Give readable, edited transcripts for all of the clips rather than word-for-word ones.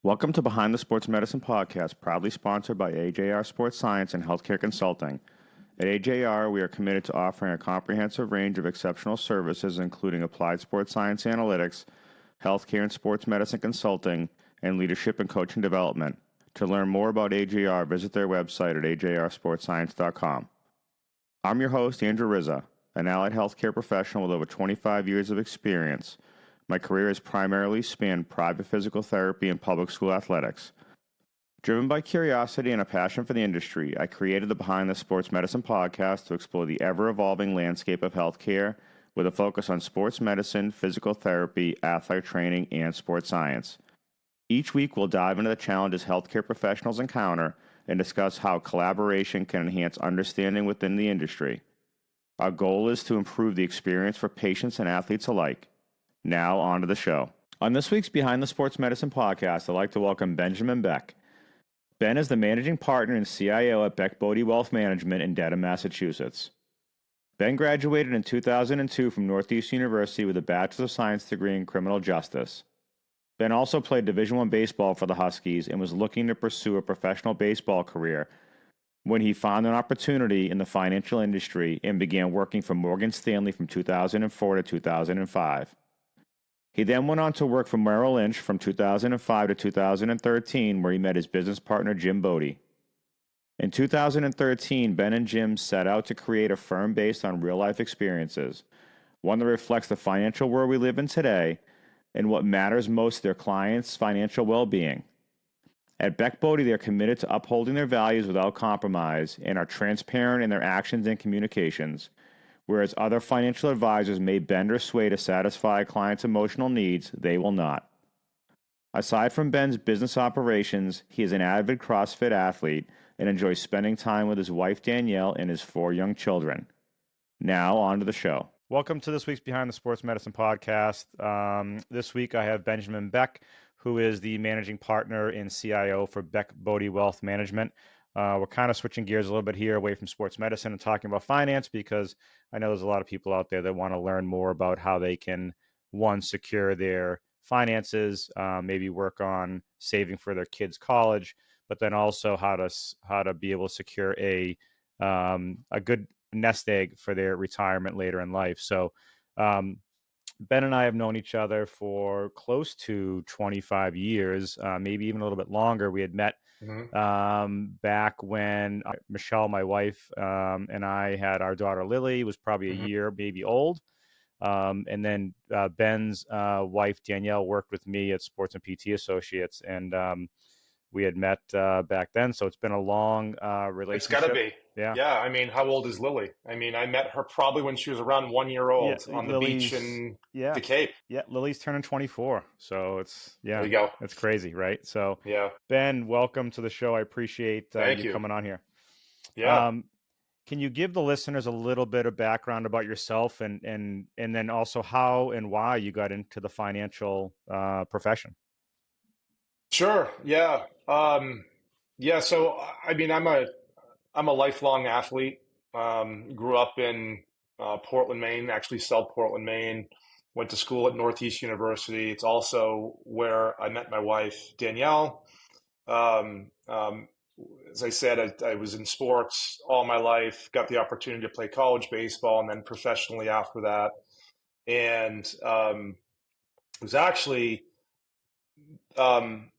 Welcome to Behind the Sports Medicine Podcast, proudly sponsored by AJR Sports Science and Healthcare Consulting. At AJR, we are committed to offering a comprehensive range of exceptional services, including applied sports science analytics, healthcare and sports medicine consulting, and leadership and coaching development. To learn more about AJR, visit their website at ajrsportscience.com. I'm your host, Andrew Rizza, an allied healthcare professional with over 25 years of experience. My career has primarily spanned private physical therapy and public school athletics. Driven by curiosity and a passion for the industry, I created the Behind the Sports Medicine podcast to explore the ever-evolving landscape of healthcare with a focus on sports medicine, physical therapy, athlete training, and sports science. Each week, we'll dive into the challenges healthcare professionals encounter and discuss how collaboration can enhance understanding within the industry. Our goal is to improve the experience for patients and athletes alike. Now, on to the show. On this week's Behind the Sports Medicine podcast, I'd like to welcome Benjamin Beck. Ben is the managing partner and CIO at Beck Bode Wealth Management in Dedham, Massachusetts. Ben graduated in 2002 from Northeast University with a Bachelor of Science degree in Criminal Justice. Ben also played Division I baseball for the Huskies and was looking to pursue a professional baseball career when he found an opportunity in the financial industry and began working for Morgan Stanley from 2004 to 2005. He then went on to work for Merrill Lynch from 2005 to 2013, where he met his business partner, Jim Bode. In 2013, Ben and Jim set out to create a firm based on real-life experiences, one that reflects the financial world we live in today and what matters most to their clients' financial well-being. At Beck Bode, they are committed to upholding their values without compromise and are transparent in their actions and communications, whereas other financial advisors may bend or sway to satisfy a client's emotional needs, they will not. Aside from Ben's business operations, he is an avid CrossFit athlete and enjoys spending time with his wife Danielle and his 4 young children. Now, on to the show. Welcome to this week's Behind the Sports Medicine podcast. This week I have Benjamin Beck, who is the managing partner and CIO for Beck Bode Wealth Management. We're kind of switching gears a little bit here away from sports medicine and talking about finance because I know there's a lot of people out there that want to learn more about how they can, one, secure their finances, maybe work on saving for their kids' college, but then also how to be able to secure a good nest egg for their retirement later in life. So Ben and I have known each other for close to 25 years, maybe even a little bit longer. We had met back when Michelle, my wife, and I had our daughter Lily, was probably a year, maybe old. And then Ben's wife, Danielle, worked with me at Sports and PT Associates. And we had met back then. So it's been a long relationship. It's got to be. Yeah. Yeah. I mean, how old is Lily? I mean, I met her probably when she was around 1 year old on the beach in the Cape. Yeah. Lily's turning 24. So it's, there you go. It's crazy, right? So yeah. Ben, welcome to the show. I appreciate you coming on here. Yeah. Can you give the listeners a little bit of background about yourself and then also how and why you got into the financial profession? Sure. Yeah. So, I mean, I'm a lifelong athlete. Grew up in Portland, Maine, actually South Portland, Maine. Went to school at Northeast University. It's also where I met my wife, Danielle. As I said, I was in sports all my life, got the opportunity to play college baseball and then professionally after that. And it was actually, I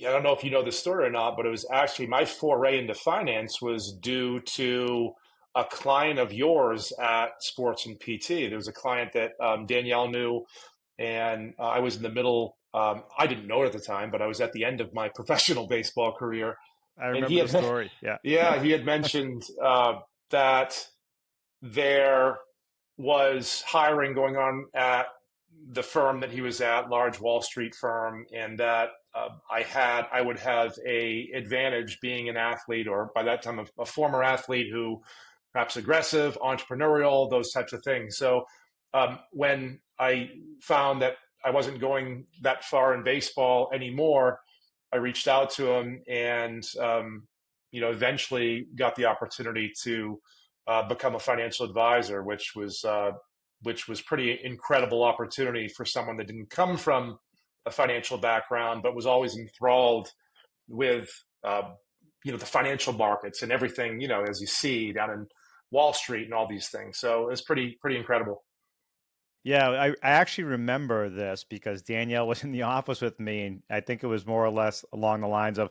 don't know if you know this story or not, but it was actually my foray into finance was due to a client of yours at Sports and PT. There was a client that Danielle knew, and I was in the middle. I didn't know it at the time, but I was at the end of my professional baseball career. I remember the story. Yeah. Yeah, he had mentioned that there was hiring going on at the firm that he was at, large Wall Street firm, and that I would have a advantage being an athlete, or by that time a former athlete who perhaps aggressive, entrepreneurial, those types of things. So when I found that I wasn't going that far in baseball anymore, I reached out to him and eventually got the opportunity to become a financial advisor, which was pretty incredible opportunity for someone that didn't come from a financial background, but was always enthralled with the financial markets and everything, as you see down in Wall Street and all these things. So it's pretty incredible. Yeah, I actually remember this because Danielle was in the office with me, and I think it was more or less along the lines of,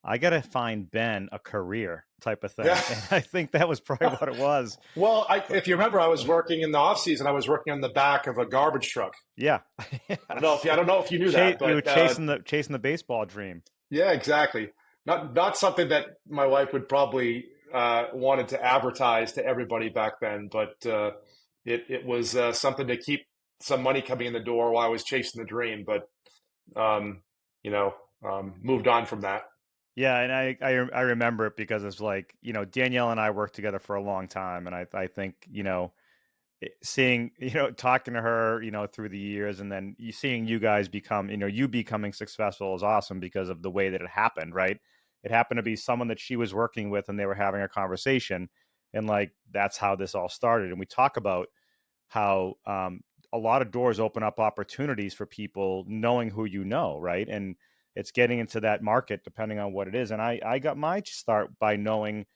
I got to find Ben a career type of Yeah. thing. And I think that was probably what it was. Well, But if you remember, I was working in the off season. I was working on the back of a garbage truck. yeah. I Yes. don't know if you knew that, You were but chasing the baseball dream. yeah, exactly. Not something that my wife would probably wanted to advertise to everybody back then, but it was something to keep some money coming in the door while I was chasing the dream. But um, moved on from that. Yeah, and I remember it because it's like, Danielle and I worked together for a long time, and I think, seeing, talking to her, through the years, and then seeing you guys become, you becoming successful is awesome because of the way that it happened, right? It happened to be someone that she was working with and they were having a conversation, and like that's how this all started. And we talk about how a lot of doors open up opportunities for people knowing who right? And it's getting into that market depending on what it is. And I got my start by knowing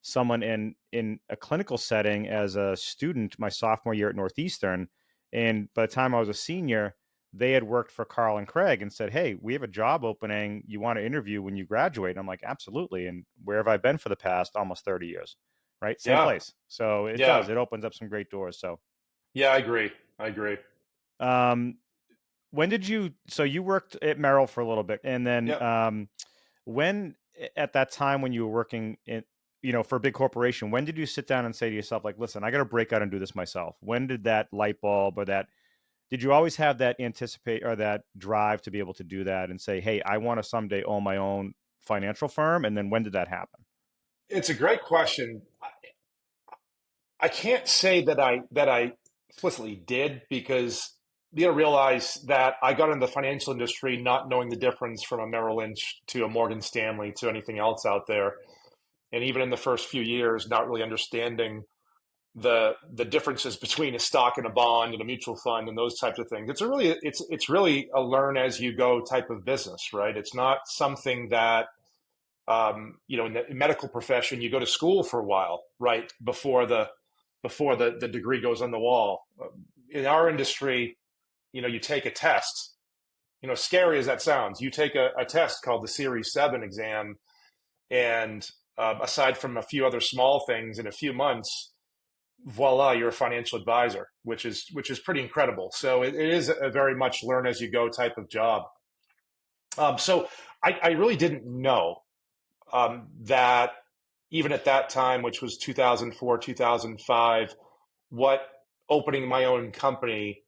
someone in a clinical setting as a student my sophomore year at Northeastern. And by the time I was a senior, they had worked for Carl and Craig and said, "Hey, we have a job opening. You want to interview when you graduate?" And I'm like, "Absolutely." And where have I been for the past almost 30 years? Right? Same Yeah, place. So it does. yeah, It opens up some great doors. So yeah. I agree. I agree. um, when did you? So you worked at Merrill for a little bit, and then Yeah. when at that time when you were working in, for a big corporation, when did you sit down and say to yourself, like, "Listen, I got to break out and do this myself"? When did that light bulb or that? Did you always have that anticipate or that drive to be able to do that and say, "Hey, I want to someday own my own financial firm"? And then when did that happen? It's a great question. I can't say that I explicitly did because you gotta realize that I got into the financial industry not knowing the difference from a Merrill Lynch to a Morgan Stanley to anything else out there. And even in the first few years, not really understanding the differences between a stock and a bond and a mutual fund and those types of things. It's really a learn as you go type of business, right? It's not something that in the medical profession, you go to school for a while, right? Before the degree goes on the wall. In our industry, you take a test. Scary as that sounds, you take a test called the Series 7 exam, and aside from a few other small things, in a few months, voila, you're a financial advisor, which is pretty incredible. So it is a very much learn as you go type of job. So I really didn't know that even at that time, which was 2004, 2005, what opening my own company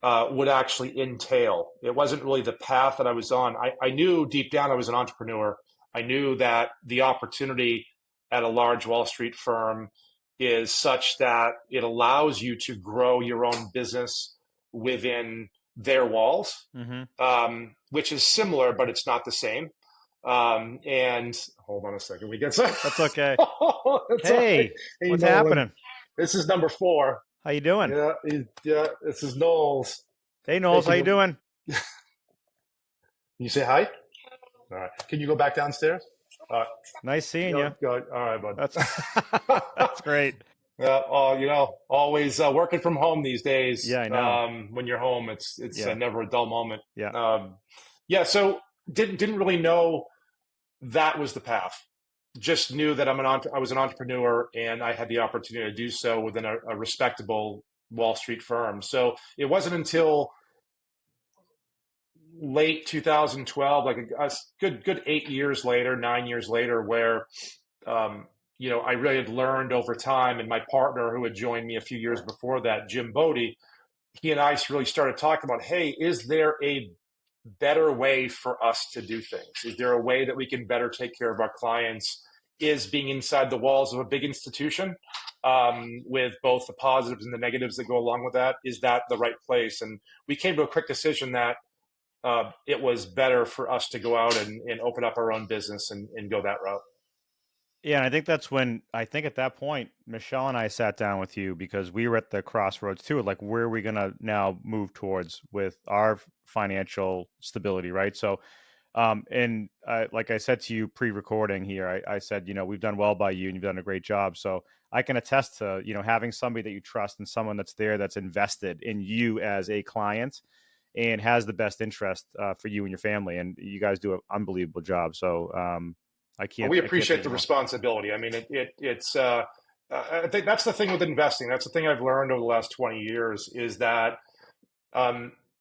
would actually entail. It wasn't really the path that I was on. I knew deep down I was an entrepreneur. I knew that the opportunity at a large Wall Street firm is such that it allows you to grow your own business within their walls, Mm-hmm. which is similar, but it's not the same. And hold on a second, we get some. That's okay. It's all right. Hey, Hey, what's Nolan, happening? this is number four. How you doing? Yeah, yeah, this is Knowles. Hey, Hey, Knowles, how can you doing? you say hi? All right. Can you go back downstairs? Uh, Nice seeing go, you. go. All right, That's bud. that's great. Oh, always working from home these days. Yeah, I know. When you're home, it's Yeah, never a dull moment. yeah. Yeah. So didn't really know that was the path. Just knew that I was an entrepreneur and I had the opportunity to do so within a respectable Wall Street firm. So it wasn't until late 2012, like a good 8 years later, 9 years later, where I really had learned over time, and my partner who had joined me a few years before that, Jim Bode, he and I really started talking about, hey, is there a better way for us to do things? Is there a way that we can better take care of our clients? Is being inside the walls of a big institution, with both the positives and the negatives that go along with that, is that the right place? And we came to a quick decision that it was better for us to go out and open up our own business and go that route. Yeah, and I think that's when I think at that point, Michelle and I sat down with you because we were at the crossroads too. Like, where are we going to now move towards with our financial stability, right? So, and like I said to you pre-recording here, I said, we've done well by you and you've done a great job. So I can attest to, having somebody that you trust and someone that's there that's invested in you as a client and has the best interest for you and your family. And you guys do an unbelievable job. So We I can't appreciate thank the you more. responsibility. I mean, I think that's the thing with investing. That's the thing I've learned over the last 20 years is that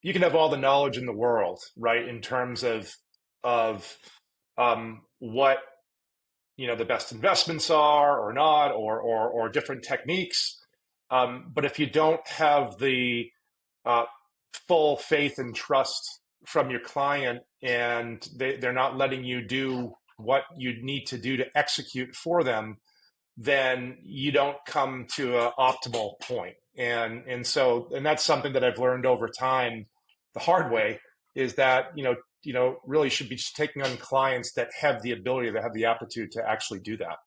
you can have all the knowledge in the world, right? In terms of what the best investments are or not, or different techniques. But if you don't have the uh, full faith and trust from your client, and they're not letting you do what you need to do to execute for them, then you don't come to an optimal point. And that's something that I've learned over time, the hard way, is that really should be taking on clients that have the ability, that have the aptitude to actually do that.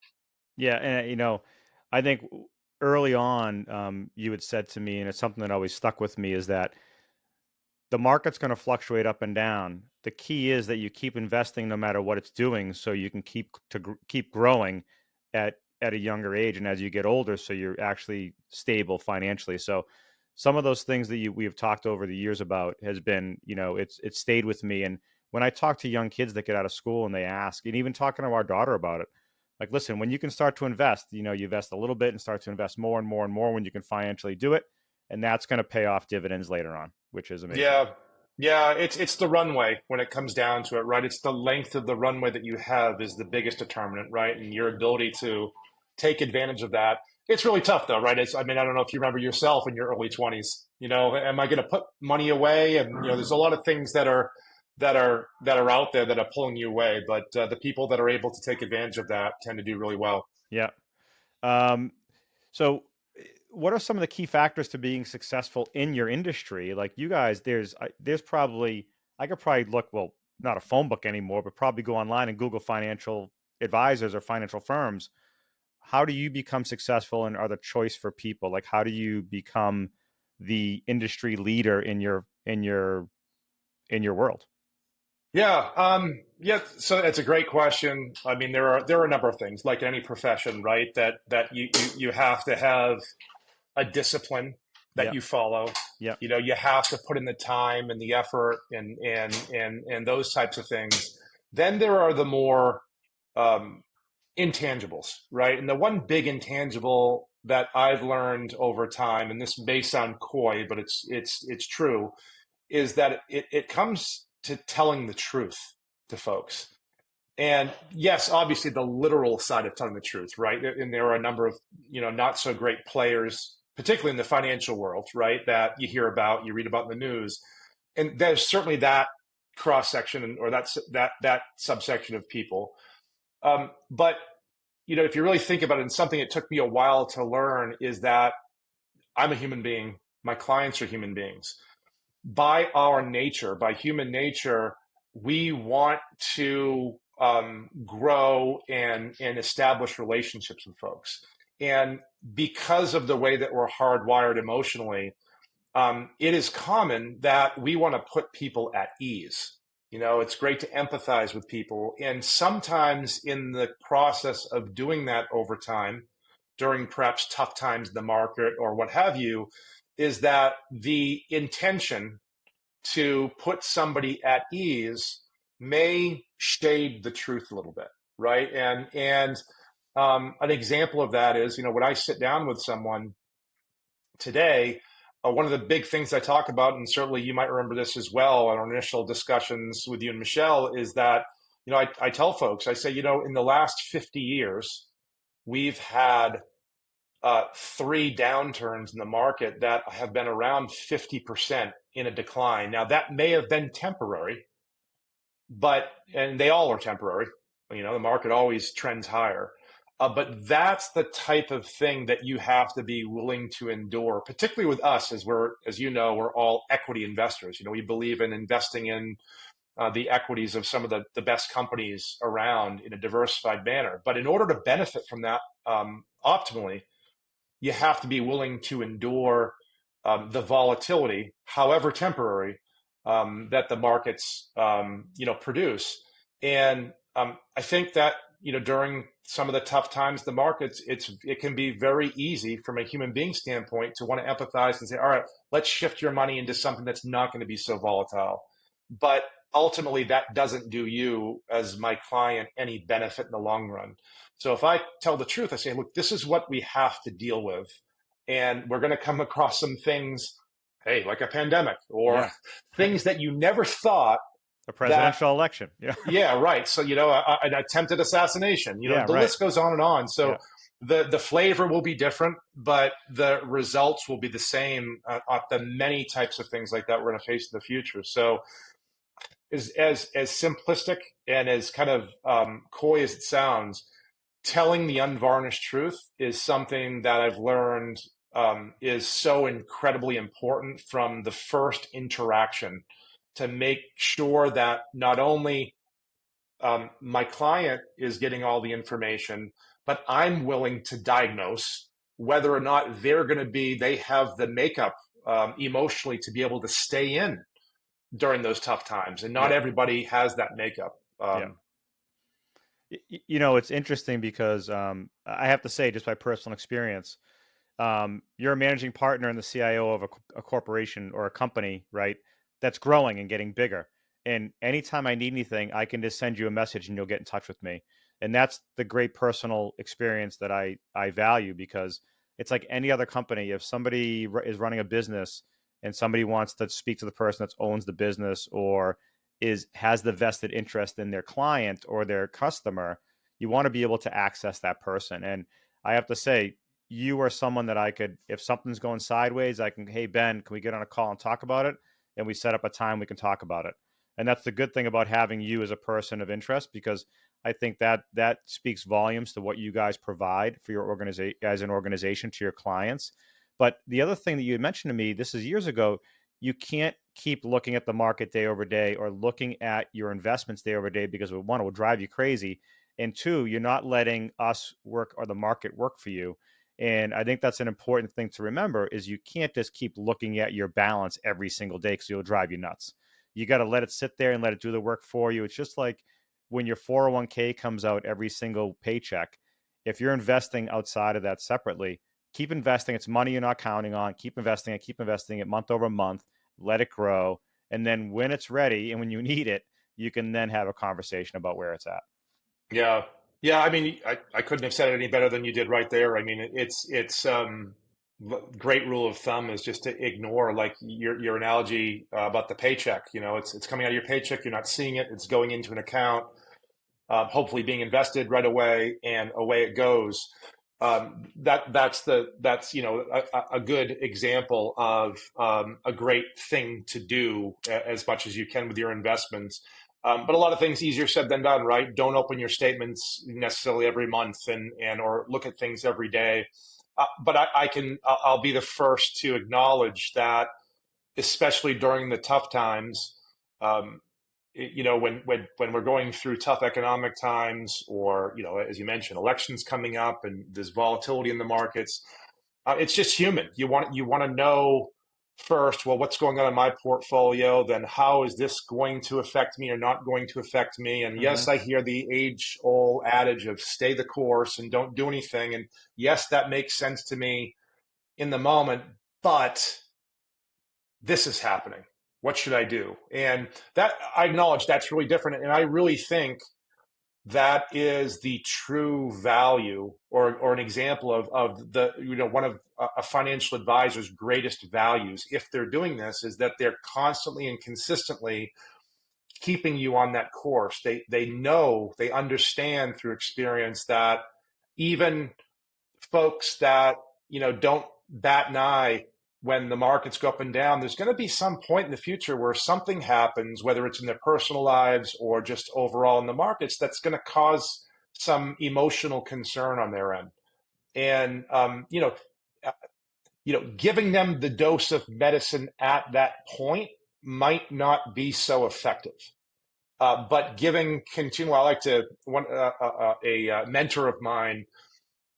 Yeah, and I think early on, you had said to me, and it's something that always stuck with me, is that the market's going to fluctuate up and down. The key is that you keep investing no matter what it's doing, so you can keep growing at a younger age, and as you get older, so you're actually stable financially. So some of those things that we have talked over the years about has been, it's stayed with me. And when I talk to young kids that get out of school and they ask, and even talking to our daughter about it, like, listen, when you can start to invest, you invest a little bit and start to invest more and more and more when you can financially do it, and that's going to pay off dividends later on, which is amazing. Yeah, yeah, it's the runway when it comes down to it, right? It's the length of the runway that you have is the biggest determinant, right? And your ability to take advantage of that. It's really tough though, right? I mean, I don't know if you remember yourself in your early 20s. Am I going to put money away? And there's a lot of things that are out there that are pulling you away, but the people that are able to take advantage of that tend to do really well. Yeah. Um, so, what are some of the key factors to being successful in your industry? Like you guys, there's probably I could probably look, well, not a phone book anymore, but probably go online and Google financial advisors or financial firms. How do you become successful and are the choice for people? Like, how do you become the industry leader in your world? Yeah. So it's a great question. I mean, there are a number of things, like any profession, right? That you have to have a discipline that Yeah. you follow. Yeah. You have to put in the time and the effort and those types of things. Then there are the more um, intangibles, right? And the one big intangible that I've learned over time, and this may sound coy, but it's true, is that it comes to telling the truth to folks. And yes, obviously the literal side of telling the truth, right? And there are a number of, not so great players, particularly in the financial world, right? That you hear about, you read about in the news. And there's certainly that cross section or that subsection of people. But if you really think about it, and something it took me a while to learn is that I'm a human being. My clients are human beings. By our nature, by human nature, we want to grow and establish relationships with folks. And because of the way that we're hardwired emotionally, it is common that we want to put people at ease. It's great to empathize with people. And sometimes in the process of doing that over time, during perhaps tough times in the market or what have you, is that the intention to put somebody at ease may shade the truth a little bit, right? And an example of that is, when I sit down with someone today, one of the big things I talk about, and certainly you might remember this as well in our initial discussions with you and Michelle, is that, I tell folks, I say, in the last 50 years, we've had three downturns in the market that have been around 50% in a decline. Now, that may have been temporary, and they all are temporary. The market always trends higher. But that's the type of thing that you have to be willing to endure, particularly with us, as you know, we're all equity investors. We believe in investing in the equities of some of the best companies around in a diversified manner. But in order to benefit from that optimally, you have to be willing to endure the volatility, however temporary, that the markets produce. And I think that during some of the tough times, the markets, it can be very easy from a human being standpoint to want to empathize and say, all right, let's shift your money into something that's not going to be so volatile. But ultimately, that doesn't do you as my client any benefit in the long run. So if I tell the truth, I say, look, this is what we have to deal with. And we're going to come across some things, hey, like a pandemic or Yeah. things that you never thought A that, presidential election. Yeah. yeah, right. So, an attempted assassination, Yeah, the right. list goes on and on. So Yeah. the flavor will be different, but the results will be the same on the many types of things like that we're going to face in the future. So as simplistic and as kind of coy as it sounds, telling the unvarnished truth is something that I've learned is so incredibly important from the first interaction to make sure that not only my client is getting all the information, but I'm willing to diagnose whether or not they have the makeup emotionally to be able to stay in during those tough times. And not Yeah. everybody has that makeup. Yeah. It's interesting because I have to say, just by personal experience, you're a managing partner and the CIO of a corporation or a company, right? That's growing and getting bigger. And anytime I need anything, I can just send you a message and you'll get in touch with me. And that's the great personal experience that I value, because it's like any other company. If somebody is running a business and somebody wants to speak to the person that owns the business or has the vested interest in their client or their customer, you want to be able to access that person. And I have to say, you are someone that I could, if something's going sideways, I can, hey, Ben, can we get on a call and talk about it? And we set up a time we can talk about it. And that's the good thing about having you as a person of interest, because I think that speaks volumes to what you guys provide for your organization as an organization to your clients. But the other thing that you mentioned to me, this is years ago, you can't keep looking at the market day over day or looking at your investments day over day, because one, it will drive you crazy. And two, you're not letting us work or the market work for you. And I think that's an important thing to remember, is you can't just keep looking at your balance every single day, because it'll drive you nuts. You got to let it sit there and let it do the work for you. It's just like when your 401k comes out every single paycheck. If you're investing outside of that separately, keep investing. It's money you're not counting on. Keep investing it month over month, let it grow. And then when it's ready and when you need it, you can then have a conversation about where it's at. Yeah. Yeah. I mean, I couldn't have said it any better than you did right there. I mean, it's great rule of thumb is just to ignore like your analogy about the paycheck. It's coming out of your paycheck. You're not seeing it. It's going into an account, hopefully being invested right away, and away it goes. That's a good example of a great thing to do as much as you can with your investments. But a lot of things easier said than done, right? Don't open your statements necessarily every month and or look at things every day. But I'll be the first to acknowledge that, especially during the tough times, um, when we're going through tough economic times, or as you mentioned, elections coming up and there's volatility in the markets, it's just human. You want to know first, well, what's going on in my portfolio, then how is this going to affect me or not going to affect me? And Mm-hmm. yes, I hear the age old adage of stay the course and don't do anything, and yes, that makes sense to me in the moment, but this is happening. What should I do? And that, I acknowledge, that's really different. And I really think that is the true value, or an example of the, one of a financial advisor's greatest values, if they're doing this, is that they're constantly and consistently keeping you on that course. They understand through experience that even folks that don't bat an eye when the markets go up and down, there's going to be some point in the future where something happens, whether it's in their personal lives or just overall in the markets, that's going to cause some emotional concern on their end. And uh, giving them the dose of medicine at that point might not be so effective. but giving continual. I like to one a mentor of mine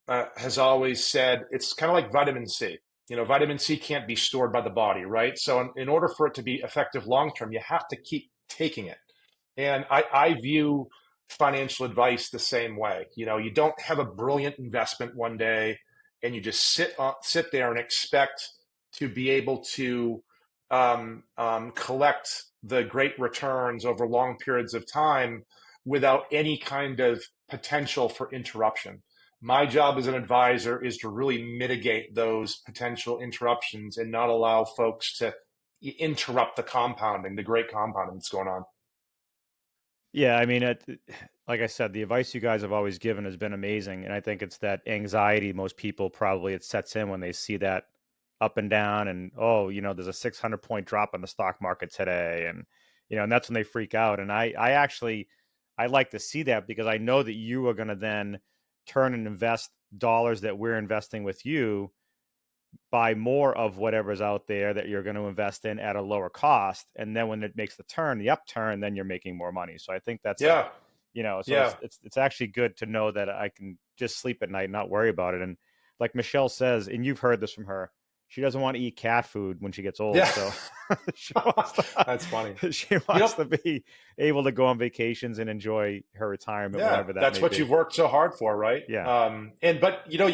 has always said it's kind of like vitamin C. You know, vitamin C can't be stored by the body, right? So in order for it to be effective long term, you have to keep taking it. And I view financial advice the same way. You know, you don't have a brilliant investment one day and you just sit there and expect to be able to collect the great returns over long periods of time without any kind of potential for interruption. My job as an advisor is to really mitigate those potential interruptions and not allow folks to interrupt the compounding, the great compounding that's going on. Yeah, I mean, like I said, the advice you guys have always given has been amazing, and I think it's that anxiety most people probably it sets in when they see that up and down, and oh, there's a 600 point drop in the stock market today, and and that's when they freak out. And I like to see that because I know that you are going to then turn and invest dollars that we're investing with you, buy more of whatever's out there that you're going to invest in at a lower cost, and then when it makes the upturn, then you're making more money. So I think that's Yeah, so yeah, it's actually good to know that I can just sleep at night and not worry about it. And like Michelle says, and you've heard this from her, she doesn't want to eat cat food when she gets old. yeah. So she wants That's funny. she You know, wants to be able to go on vacations and enjoy her retirement yeah, whenever that that's may what be. you've worked so hard for, right? Yeah. And but you know,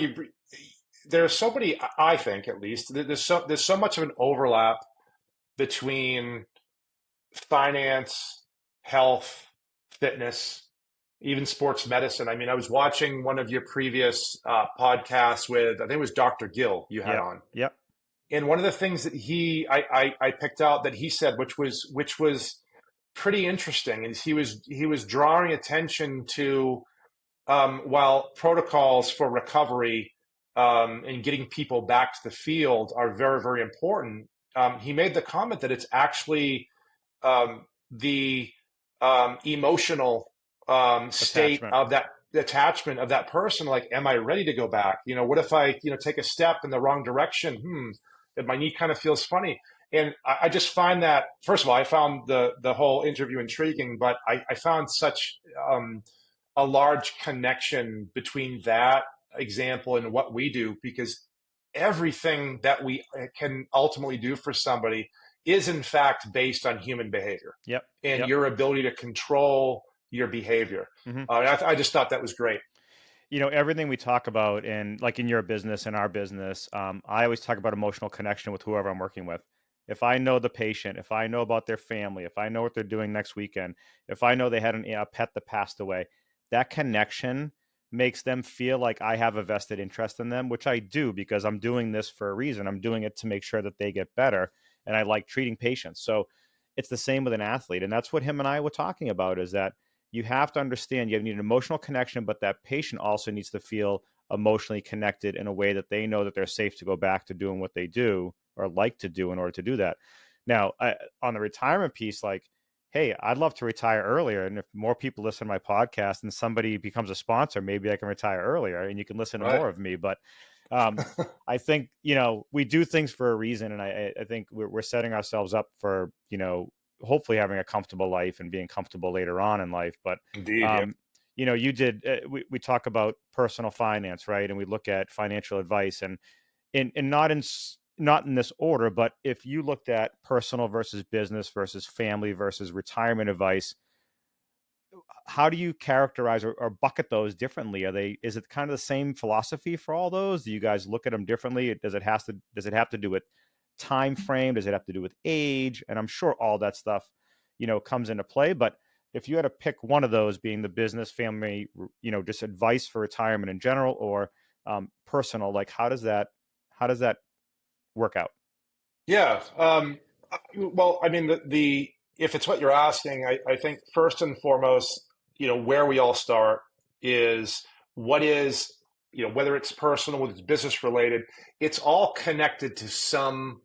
there's so many. I think at least there's so much of an overlap between finance, health, fitness, even sports medicine. I mean, I was watching one of your previous podcasts with I think it was Dr. Gill you had Yep. on, Yep. and one of the things that I picked out that he said, which was pretty interesting, is he was drawing attention to while protocols for recovery and getting people back to the field are very, very important. He made the comment that it's actually the emotional state Attachment. of that attachment of that person. Like, am I ready to go back? You know, what if I, take a step in the wrong direction? If my knee kind of feels funny. And I just find that, first of all, I found the whole interview intriguing, but I found such a large connection between that example and what we do, because everything that we can ultimately do for somebody is in fact based on human behavior Yep. and Yep. your ability to control your behavior. Hmm. I just thought that was great. Everything we talk about and like in your business and our business, I always talk about emotional connection with whoever I'm working with. If I know the patient, if I know about their family, if I know what they're doing next weekend, if I know they had a pet that passed away, that connection makes them feel like I have a vested interest in them, which I do because I'm doing this for a reason. I'm doing it to make sure that they get better. And I like treating patients. So it's the same with an athlete. And that's what him and I were talking about is that you have to understand you need an emotional connection, but that patient also needs to feel emotionally connected in a way that they know that they're safe to go back to doing what they do or like to do in order to do that. Now, on the retirement piece, like, hey, I'd love to retire earlier. And if more people listen to my podcast and somebody becomes a sponsor, maybe I can retire earlier and you can listen to Right. more of me. But um, I think, we do things for a reason. And I think we're setting ourselves up for, hopefully having a comfortable life and being comfortable later on in life. But, Indeed. Yeah. um, you did, we talk about personal finance, right? And we look at financial advice and not in this order, but if you looked at personal versus business versus family versus retirement advice, how do you characterize or bucket those differently? Is it kind of the same philosophy for all those? Do you guys look at them differently? Does it have to do with time frame? Does it have to do with age? And I'm sure all that stuff, comes into play. But if you had to pick one of those being the business, family, just advice for retirement in general or personal, like how does that work out? Yeah. Well, I mean, the if it's what you're asking, I think first and foremost, where we all start is what is, whether it's personal, whether it's business related, it's all connected to some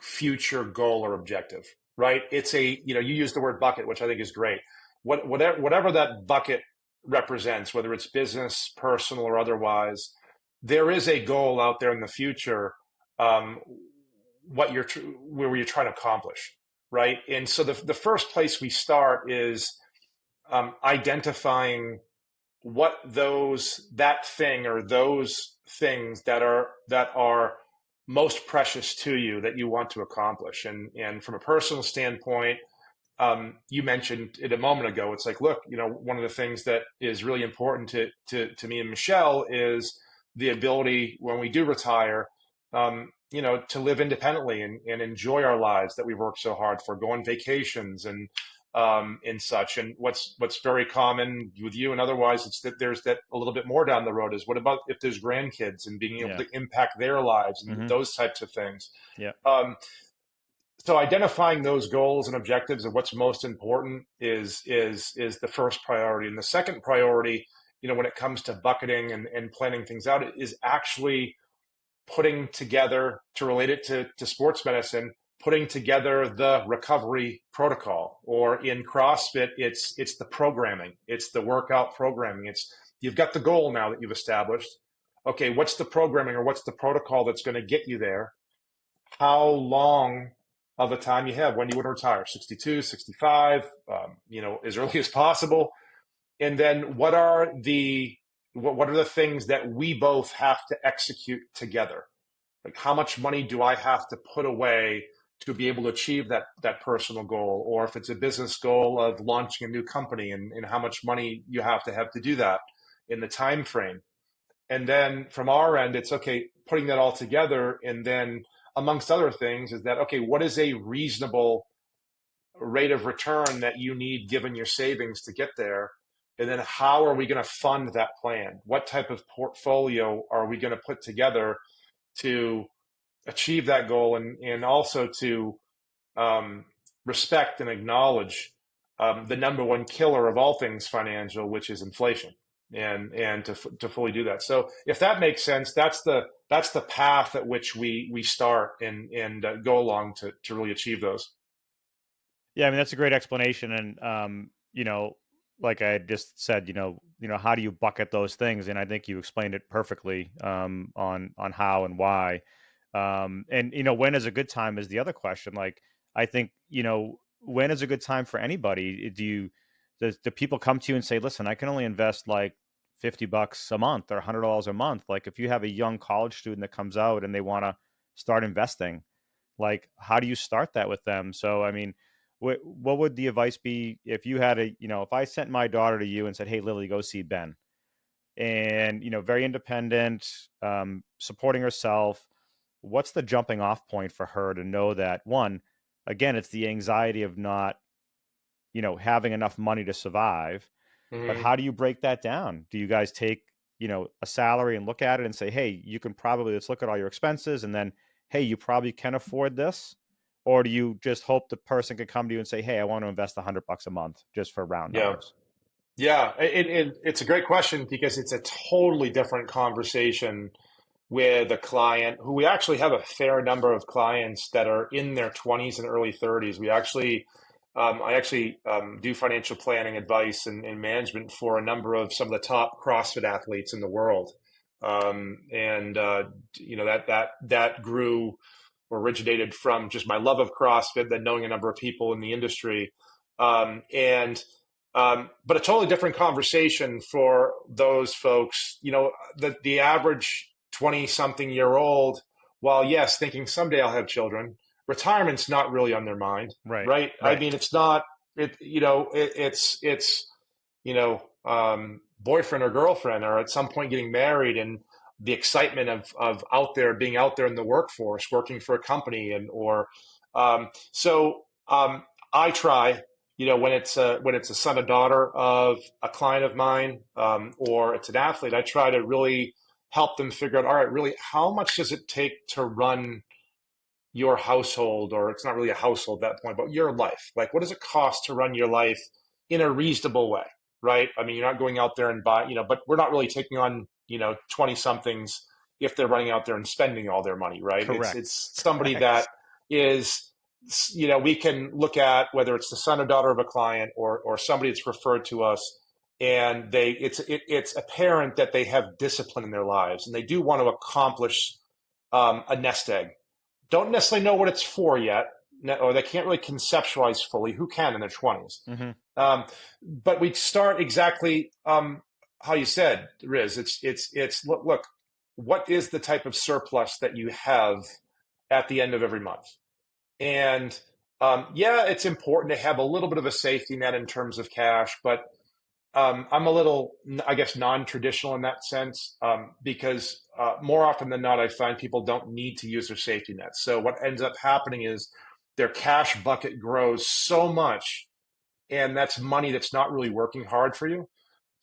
future goal or objective, right? It's you use the word bucket, which I think is great. Whatever that bucket represents, whether it's business, personal, or otherwise, there is a goal out there in the future. Um, what you're where you're trying to accomplish, right? And so the first place we start is identifying what that thing or those things that are most precious to you that you want to accomplish. And from a personal standpoint, you mentioned it a moment ago. It's like, look, one of the things that is really important to me and Michelle is the ability when we do retire, to live independently and enjoy our lives that we've worked so hard for, go on vacations and such. And what's very common with you and otherwise, it's that there's that a little bit more down the road is what about if there's grandkids and being able Yeah. to impact their lives and Hmm. those types of things. Yeah. Um, so identifying those goals and objectives of what's most important is the first priority. And the second priority, when it comes to bucketing and planning things out, is actually putting together, to relate it to sports medicine, putting together the recovery protocol. Or in CrossFit, it's the programming, it's the workout programming. It's you've got the goal now that you've established. Okay, what's the programming or what's the protocol that's going to get you there? How long of a time you have? When do you want to retire? 62, 65, as early as possible. And then what are the things that we both have to execute together? Like, how much money do I have to put away to be able to achieve that personal goal? Or if it's a business goal of launching a new company, and how much money you have to do that in the time frame. And then from our end, it's okay, putting that all together. And then amongst other things is that, okay, what is a reasonable rate of return that you need given your savings to get there? And then how are we going to fund that plan? What type of portfolio are we going to put together to achieve that goal, and also to respect and acknowledge the number one killer of all things financial, which is inflation, and to fully do that. So if that makes sense, that's the path at which we start and go along to really achieve those. Yeah, I mean that's a great explanation, and like I had just said, how do you bucket those things? And I think you explained it perfectly on how and why. And when is a good time is the other question. Like I think when is a good time for anybody? Do people come to you and say, listen, I can only invest like $50 a month or $100 a month? Like if you have a young college student that comes out and they want to start investing, like how do you start that with them? So I mean, what would the advice be if you had if I sent my daughter to you and said, hey Lily, go see Ben, and very independent, supporting herself, what's the jumping off point for her to know that, one, again, it's the anxiety of not having enough money to survive, but Mm-hmm. how do you break that down? Do you guys take, a salary and look at it and say, hey, you can probably, let's look at all your expenses, and then, hey, you probably can afford this? Or do you just hope the person could come to you and say, hey, I want to invest $100 a month just for round Yeah. numbers? Yeah. It's a great question because it's a totally different conversation with a client who we actually have a fair number of clients that are in their 20s and early 30s. I actually do financial planning advice and management for a number of some of the top CrossFit athletes in the world. And that grew or originated from just my love of CrossFit, then knowing a number of people in the industry. And but a totally different conversation for those folks. The average 20-something-year-old, while yes, thinking someday I'll have children, retirement's not really on their mind, Right. right? I Right. mean, it's not. It's boyfriend or girlfriend, or at some point getting married, and the excitement of being out there in the workforce, working for a company, and or so I try. When it's a son or daughter of a client of mine, or it's an athlete, I try to really help them figure out, all right, really, how much does it take to run your household? Or it's not really a household at that point, but your life. Like, what does it cost to run your life in a reasonable way, right? I mean, you're not going out there and but we're not really taking on, 20 somethings if they're running out there and spending all their money, right? Correct. It's somebody that Correct. is, we can look at whether it's the son or daughter of a client, or somebody that's referred to us, and it's apparent that they have discipline in their lives and they do want to accomplish a nest egg. Don't necessarily know what it's for yet, or they can't really conceptualize fully. Who can in their 20s? Hmm. But we start exactly how you said, Riz. It's look, what is the type of surplus that you have at the end of every month? And yeah, it's important to have a little bit of a safety net in terms of cash, but I'm a little, I guess, non-traditional in that sense, because more often than not, I find people don't need to use their safety nets. So what ends up happening is their cash bucket grows so much, and that's money that's not really working hard for you.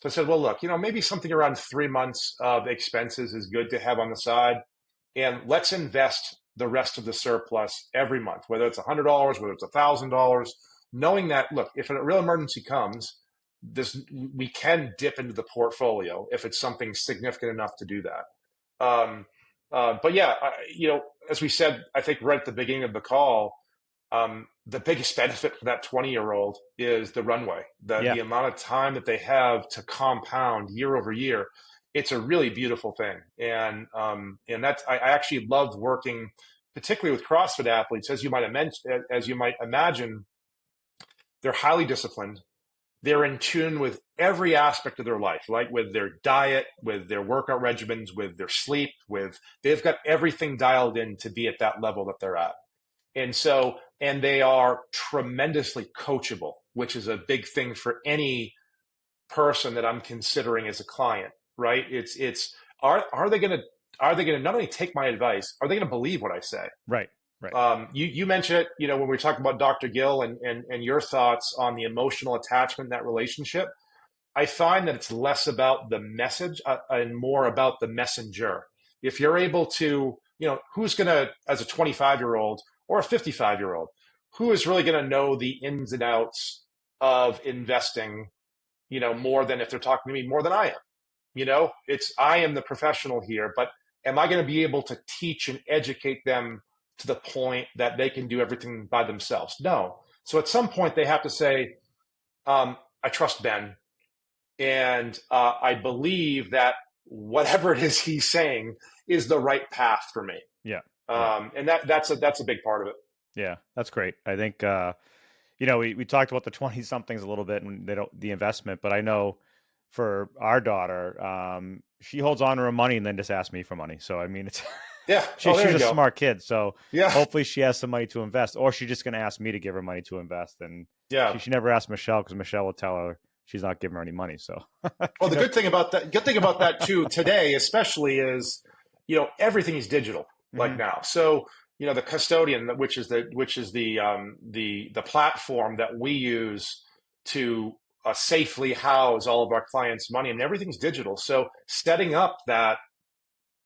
So I said, well, look, maybe something around 3 months of expenses is good to have on the side, and let's invest the rest of the surplus every month, whether it's $100, whether it's $1,000, knowing that, look, if a real emergency comes, we can dip into the portfolio if it's something significant enough to do that. But yeah, as we said, I think right at the beginning of the call, the biggest benefit for that 20-year-old is the runway, Yeah. the amount of time that they have to compound year over year. It's a really beautiful thing, and that's I actually love working, particularly with CrossFit athletes, as you might imagine, they're highly disciplined. They're in tune with every aspect of their life, like with their diet, with their workout regimens, with their sleep, they've got everything dialed in to be at that level that they're at. And they are tremendously coachable, which is a big thing for any person that I'm considering as a client, right? Are they going to, not only take my advice, are they going to believe what I say? Right. Right. You mentioned it, when we were talking about Dr. Gill and your thoughts on the emotional attachment in that relationship. I find that it's less about the message and more about the messenger. If you're able to, who's going to, as a 25-year-old or a 55-year-old, who is really going to know the ins and outs of investing, more than if they're talking to me more than I am? I am the professional here, but am I going to be able to teach and educate them to the point that they can do everything by themselves? No. So at some point they have to say, I trust Ben, and I believe that whatever it is he's saying is the right path for me. Yeah. Yeah. And that's a big part of it. Yeah. That's great. I think, we talked about the 20 somethings a little bit and the investment, but I know for our daughter, she holds on to her money and then just asks me for money. So, I mean, it's, Yeah. Oh, there she's you a go. smart kid. So Yeah. hopefully she has some money to invest, or she's just going to ask me to give her money to invest. And Yeah. she never asked Michelle because Michelle will tell her she's not giving her any money. So, Well, the good thing about that too today, especially, is everything is digital like Mhm. now. So the custodian, which is the platform that we use to safely house all of our clients' money, and everything's digital. So setting up that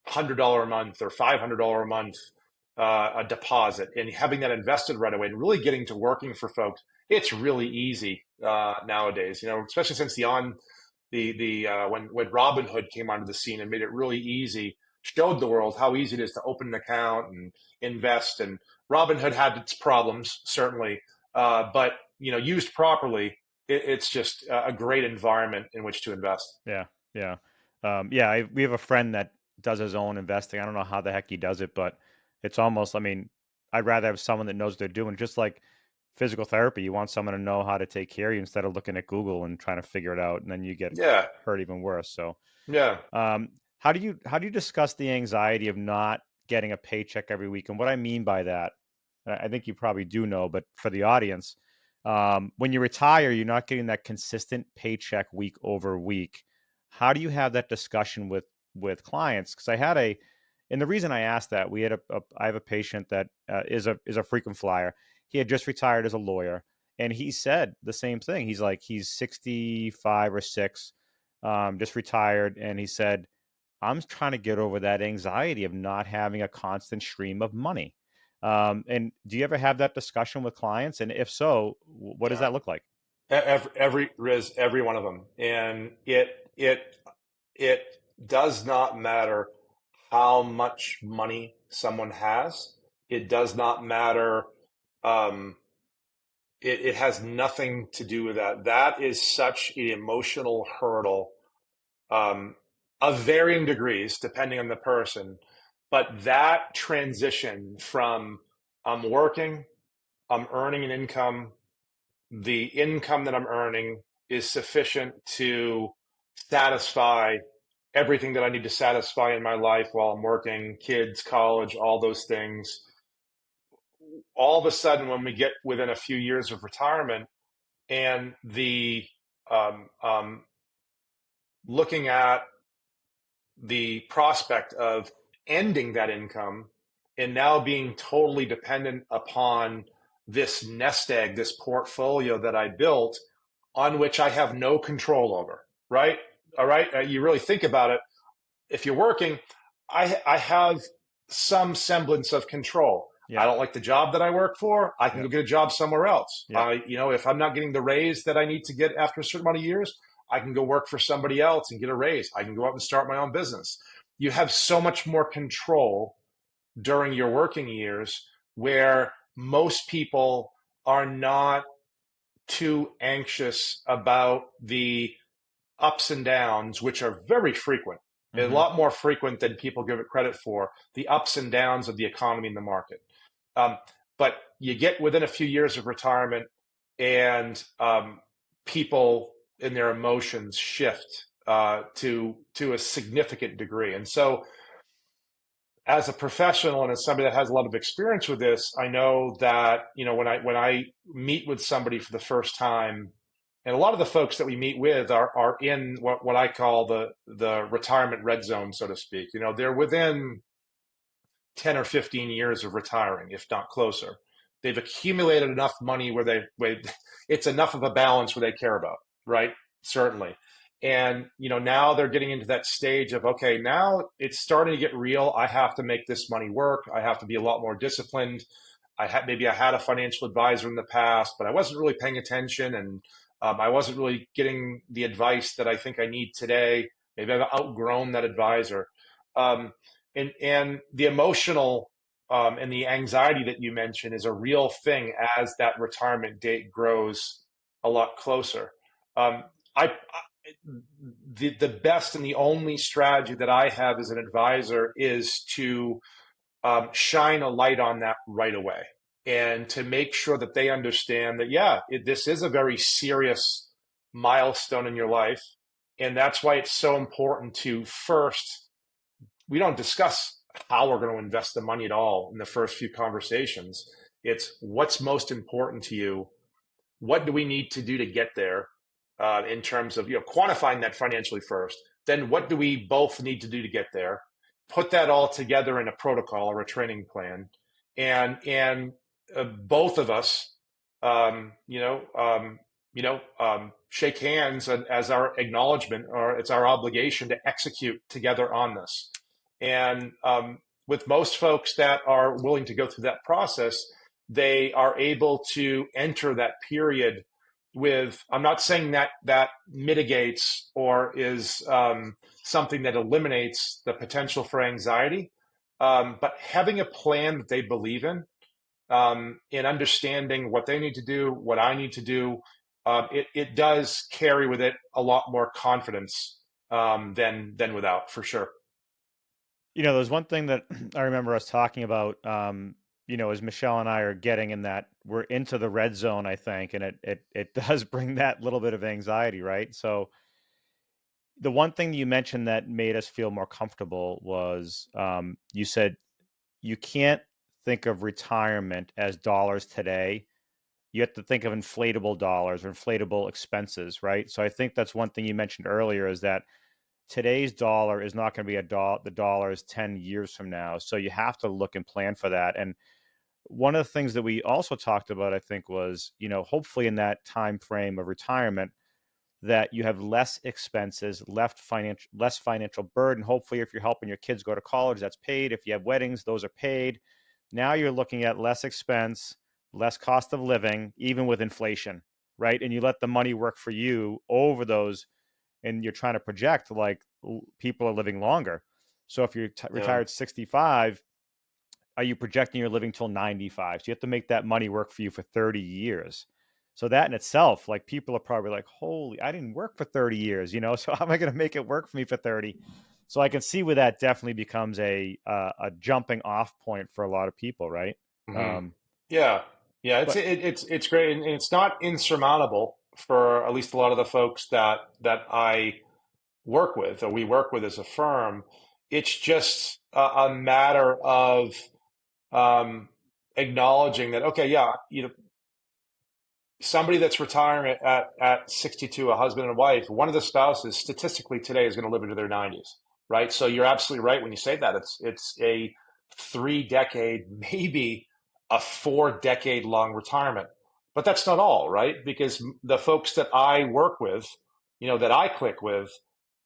$100 a month or $500 a month a deposit and having that invested right away and really getting to working for folks, it's really easy nowadays. Especially since when Robinhood came onto the scene and made it really easy, showed the world how easy it is to open an account and invest. And Robinhood had its problems, certainly, but used properly, it's just a great environment in which to invest. Yeah. Yeah. We have a friend that does his own investing. I don't know how the heck he does it, but it's almost, I mean, I'd rather have someone that knows what they're doing, just like physical therapy. You want someone to know how to take care of you instead of looking at Google and trying to figure it out, and then you get Yeah, hurt even worse. So, yeah. how do you discuss the anxiety of not getting a paycheck every week? And what I mean by that, I think you probably do know, but for the audience, when you retire, you're not getting that consistent paycheck week over week. How do you have that discussion with clients? Because and the reason I asked that, I have a patient that is a frequent flyer. He had just retired as a lawyer, and he said the same thing. He's 65 or six, just retired, and he said, I'm trying to get over that anxiety of not having a constant stream of money. And do you ever have that discussion with clients? And if so, what does that look like? Every one of them, and it does not matter how much money someone has. It does not matter. Um, it has nothing to do with that. That is such an emotional hurdle, um, of varying degrees depending on the person. But that transition from I'm working I'm earning an income. The income that I'm earning is sufficient to satisfy everything that I need to satisfy in my life while I'm working, kids, college, all those things. All of a sudden, when we get within a few years of retirement and the um, um, looking at the prospect of ending that income and now being totally dependent upon this nest egg, this portfolio that I built on which I have no control over, right? All right. You really think about it. If you're working, I have some semblance of control. I Yep. don't like the job that I work for. I can go Yep. get a job somewhere else. Yep. If I'm not getting the raise that I need to get after a certain amount of years, I can go work for somebody else and get a raise. I can go out and start my own business. You have so much more control during your working years where most people are not too anxious about the ups and downs, which are very frequent, a Mm-hmm. lot more frequent than people give it credit for, the ups and downs of the economy and the market. Um, but you get within a few years of retirement, and people in their emotions shift to a significant degree. And so, as a professional and as somebody that has a lot of experience with this, I know that when I meet with somebody for the first time, and a lot of the folks that we meet with are in what I call the retirement red zone, so to speak. They're within 10 or 15 years of retiring, if not closer. They've accumulated enough money where it's enough of a balance where they care about, right? Certainly. And now they're getting into that stage of, okay, now it's starting to get real. I have to make this money work. I have to be a lot more disciplined. Maybe I had a financial advisor in the past, but I wasn't really paying attention, and I wasn't really getting the advice that I think I need today. Maybe I've outgrown that advisor. Um, and the emotional and the anxiety that you mentioned is a real thing as that retirement date grows a lot closer. Um, the best and the only strategy that I have as an advisor is to shine a light on that right away, and to make sure that they understand that, yeah, this is a very serious milestone in your life. And that's why it's so important to first, we don't discuss how we're going to invest the money at all in the first few conversations. It's what's most important to you. What do we need to do to get there, in terms of quantifying that financially first. Then what do we both need to do to get there? Put that all together in a protocol or a training plan, and both of us, shake hands as our acknowledgement, or it's our obligation to execute together on this. And with most folks that are willing to go through that process, they are able to enter that period with, I'm not saying that mitigates or is something that eliminates the potential for anxiety, but having a plan that they believe in, and understanding what they need to do, what I need to do, it does carry with it a lot more confidence, than without, for sure. There's one thing that I remember us talking about, as Michelle and I are getting in that we're into the red zone, I think, and it does bring that little bit of anxiety, right? So the one thing you mentioned that made us feel more comfortable was, you said you can't think of retirement as dollars today. You have to think of inflatable dollars or inflatable expenses, right? So I think that's one thing you mentioned earlier, is that today's dollar is not going to be the dollars 10 years from now. So you have to look and plan for that. And one of the things that we also talked about, I think, was, hopefully in that time frame of retirement, that you have less expenses, less financial burden. Hopefully, if you're helping your kids go to college, that's paid. If you have weddings, those are paid. Now you're looking at less expense, less cost of living, even with inflation, right? And you let the money work for you over those, and you're trying to project like people are living longer. So if you're Yeah. retired 65, are you projecting you're living till 95? So you have to make that money work for you for 30 years. So that in itself, like, people are probably like, holy, I didn't work for 30 years, so how am I going to make it work for me for 30? So I can see where that definitely becomes a jumping off point for a lot of people, right? Hmm. Um, Yeah. Yeah, But it's great, and it's not insurmountable for at least a lot of the folks that I work with or we work with as a firm. It's just a matter of um, acknowledging that, okay, yeah, somebody that's retiring at 62, a husband and a wife, one of the spouses statistically today is going to live into their 90s, right? So you're absolutely right when you say that. It's a 3 decade, maybe a 4 decade long retirement. But that's not all, right? Because the folks that I work with, that I click with,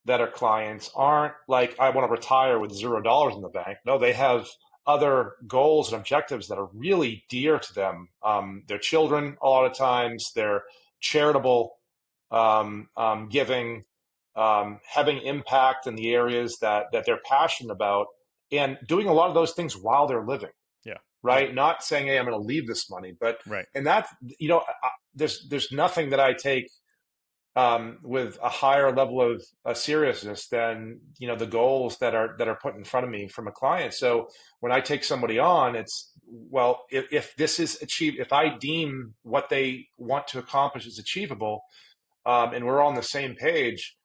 that are clients aren't like, I want to retire with $0 in the bank. No, they have other goals and objectives that are really dear to them. Their children, a lot of times, their charitable giving, having impact in the areas that they're passionate about, and doing a lot of those things while they're living. yeah, yeah, Right, not saying, "Hey, I'm going to leave this money," but right, and that there's nothing that I take with a higher level of seriousness than the goals that are put in front of me from a client. So when I take somebody on, it's, well, if this is achieved, if I deem what they want to accomplish is achievable, and we're on the same page,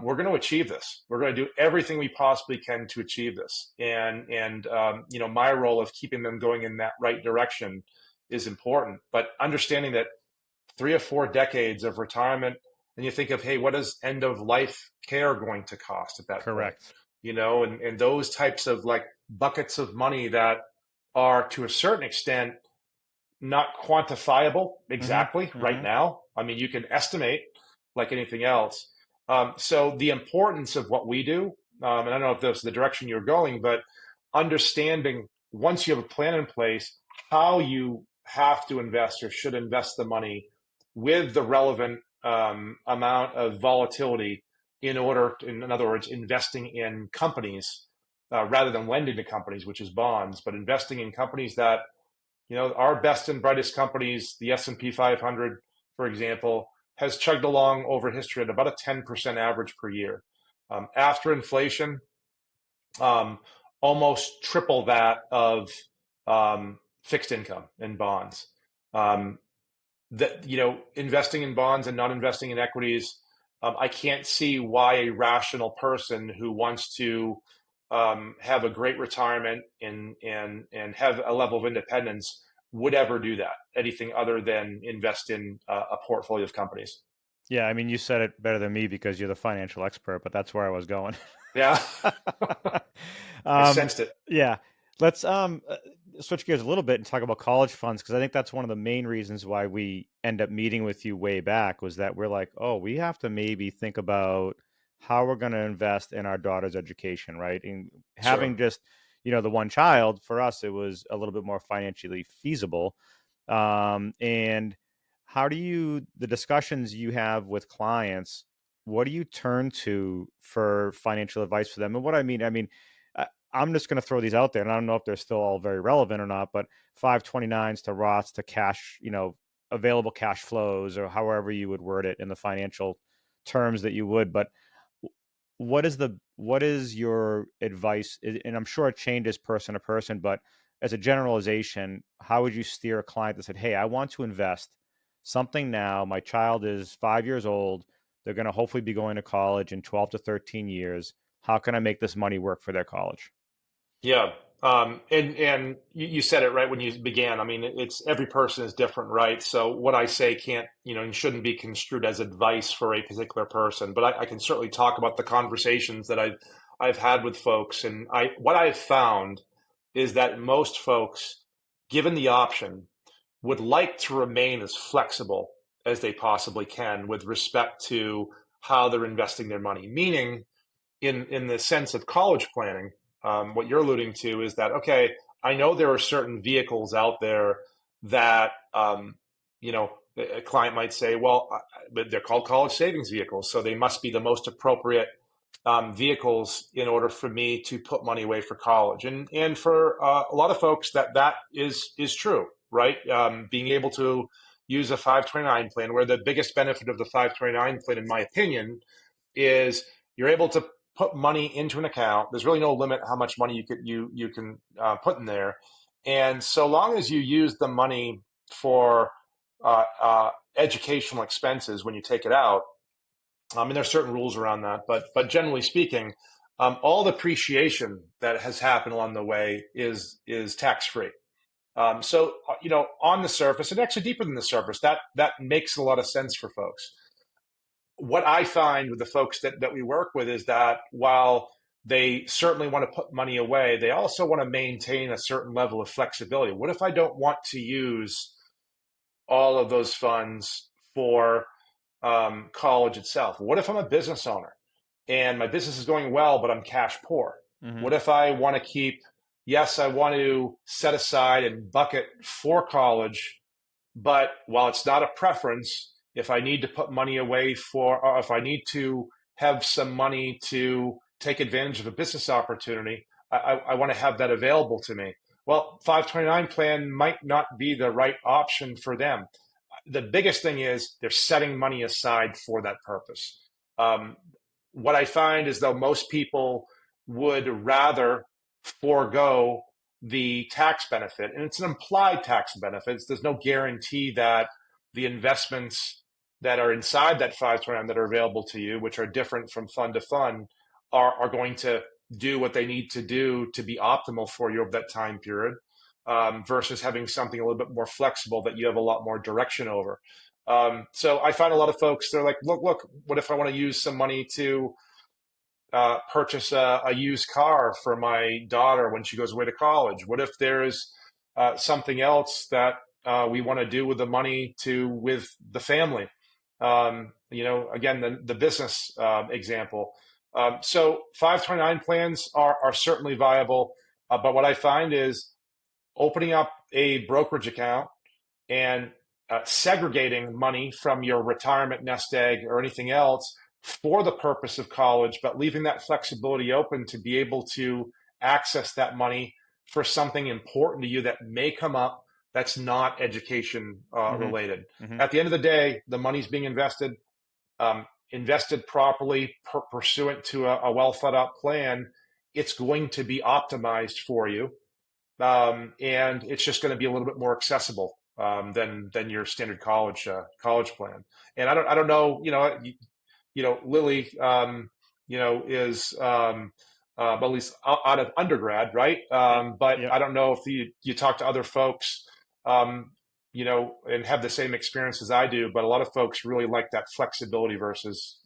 we're going to achieve this. We're going to do everything we possibly can to achieve this. And my role of keeping them going in that right direction is important. But understanding that 3 or 4 decades of retirement, and you think of, hey, what is end of life care going to cost at that point? correct. And those types of like buckets of money that are to a certain extent not quantifiable Hmm. exactly right Hmm. now. I mean, you can estimate like anything else. So the importance of what we do, and I don't know if that's the direction you're going, but understanding once you have a plan in place, how you have to invest or should invest the money with the relevant amount of volatility in order, in other words, investing in companies rather than lending to companies, which is bonds, but investing in companies that our best and brightest companies, the S&P 500, for example, has chugged along over history at about a 10% average per year. After inflation, um, almost triple that of fixed income and bonds. Um, investing in bonds and not investing in equities, I can't see why a rational person who wants to have a great retirement and have a level of independence would ever do that. Anything other than invest in a portfolio of companies. Yeah, I mean, you said it better than me because you're the financial expert, but that's where I was going. Yeah, I um, sensed it. yeah, let's switch gears a little bit and talk about college funds because I think that's one of the main reasons why we end up meeting with you way back was that we're like, oh, we have to maybe think about how we're going to invest in our daughter's education, right? And Sure. having just, the one child, for us, it was a little bit more financially feasible. And how do the discussions you have with clients, what do you turn to for financial advice for them? And what I mean, I'm just going to throw these out there, and I don't know if they're still all very relevant or not, but 529s to Roths to cash, available cash flows, or however you would word it in the financial terms that you would. But what is your advice? And I'm sure it changes person to person, but as a generalization, how would you steer a client that said, "Hey, I want to invest something now. My child is 5 years old. They're going to hopefully be going to college in 12 to 13 years. How can I make this money work for their college?" Yeah. And you said it right when you began. I mean, it's every person is different, right? So what I say can't, and shouldn't be construed as advice for a particular person. But I can certainly talk about the conversations that I've had with folks. And what I've found is that most folks, given the option, would like to remain as flexible as they possibly can with respect to how they're investing their money. Meaning, in the sense of college planning, what you're alluding to is that, okay, I know there are certain vehicles out there that a client might say, well, but they're called college savings vehicles, so they must be the most appropriate vehicles in order for me to put money away for college. And for a lot of folks, that is true, right? Being able to use a 529 plan, where the biggest benefit of the 529 plan, in my opinion, is you're able to put money into an account. There's really no limit how much money you can put in there, and so long as you use the money for educational expenses when you take it out. And there's certain rules around that, but generally speaking, all the appreciation that has happened along the way is tax free. So on the surface, and actually deeper than the surface, that makes a lot of sense for folks. What I find with the folks that we work with is that while they certainly want to put money away, they also want to maintain a certain level of flexibility. What if I don't want to use all of those funds for college itself? What if I'm a business owner and my business is going well, but I'm cash poor? Mm-hmm. What if I want to keep, yes, I want to set aside and bucket for college, but while it's not a preference, if I need to put money away for, or if I need to have some money to take advantage of a business opportunity, I want to have that available to me. Well, 529 plan might not be the right option for them. The biggest thing is they're setting money aside for that purpose. Um, what I find is though most people would rather forego the tax benefit, and it's an implied tax benefit. There's no guarantee that the investments that are inside that 529 that are available to you, which are different from fund to fund, are going to do what they need to do to be optimal for you over that time period, versus having something a little bit more flexible that you have a lot more direction over. So I find a lot of folks, they're like, look, what if I want to use some money to purchase a used car for my daughter when she goes away to college? What if there's something else that we want to do with the money with the family? Again, the business example. So 529 plans are certainly viable, but what I find is opening up a brokerage account and segregating money from your retirement nest egg or anything else for the purpose of college, but leaving that flexibility open to be able to access that money for something important to you that may come up that's not education Mm-hmm. related. Mm-hmm. At the end of the day, the money's being invested properly, pursuant to a well thought out plan. It's going to be optimized for you, and it's just going to be a little bit more accessible than your standard college plan. And I don't know, Lily, is well, at least out of undergrad, right? But Yeah. I don't know if you talk to other folks, and have the same experience as I do. But a lot of folks really like that flexibility versus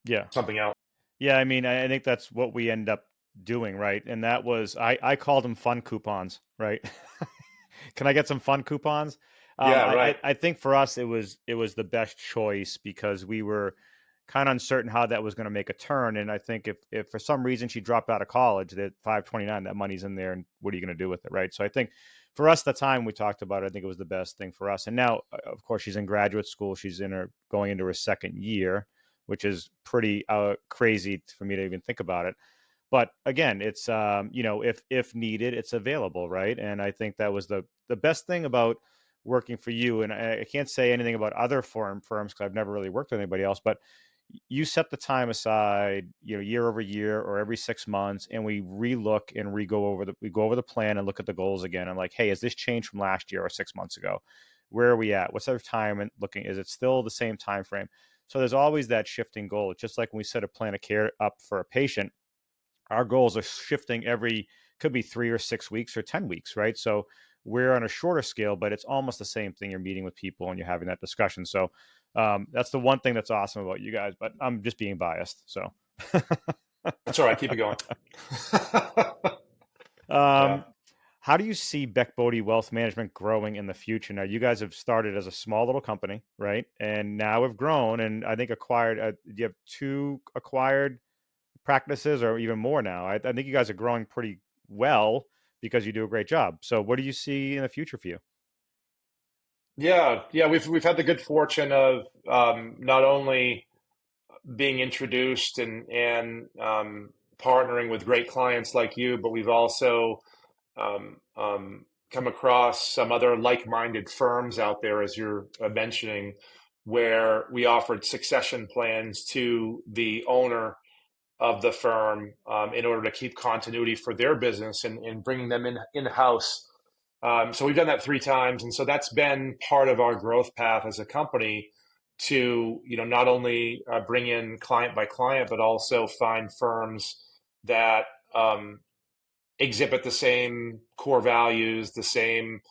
Yeah. something else. Yeah. I mean, I think that's what we end up doing, right? And that was I called them fun coupons, right? Can I get some fun coupons? Yeah, right. I think for us it was the best choice because we were kind of uncertain how that was going to make a turn. And I think if for some reason she dropped out of college, that 529, that money's in there, and what are you going to do with it, right? So I think for us, the time we talked about it, I think it was the best thing for us. And now, of course, she's in graduate school. She's going into her second year, which is pretty crazy for me to even think about it. But again, it's if needed, it's available, right? And I think that was the best thing about working for you. And I can't say anything about other firms because I've never really worked with anybody else. But you set the time aside, year over year or every 6 months, and we relook and we go over the plan and look at the goals again. And like, hey, has this changed from last year or 6 months ago? Where are we at? What's our retirement looking? Is it still the same time frame? So there's always that shifting goal. It's just like when we set a plan of care up for a patient, our goals are shifting could be 3 or 6 weeks or 10 weeks, right? So we're on a shorter scale, but it's almost the same thing. You're meeting with people and you're having that discussion. So that's the one thing that's awesome about you guys, but I'm just being biased. So, That's all right. Keep it going. Yeah. um, how do you see Beck Bode Wealth Management growing in the future? Now, you guys have started as a small little company, right? And now have grown, and I think acquired. You have 2 acquired practices or even more now. I think you guys are growing pretty well because you do a great job. So what do you see in the future for you? Yeah. We've had the good fortune of not only being introduced and partnering with great clients like you, but we've also come across some other like-minded firms out there, as you're mentioning, where we offered succession plans to the owner of the firm in order to keep continuity for their business and bringing them in house So we've done that 3 times, and so that's been part of our growth path as a company to not only bring in client by client, but also find firms that exhibit the same core values, the same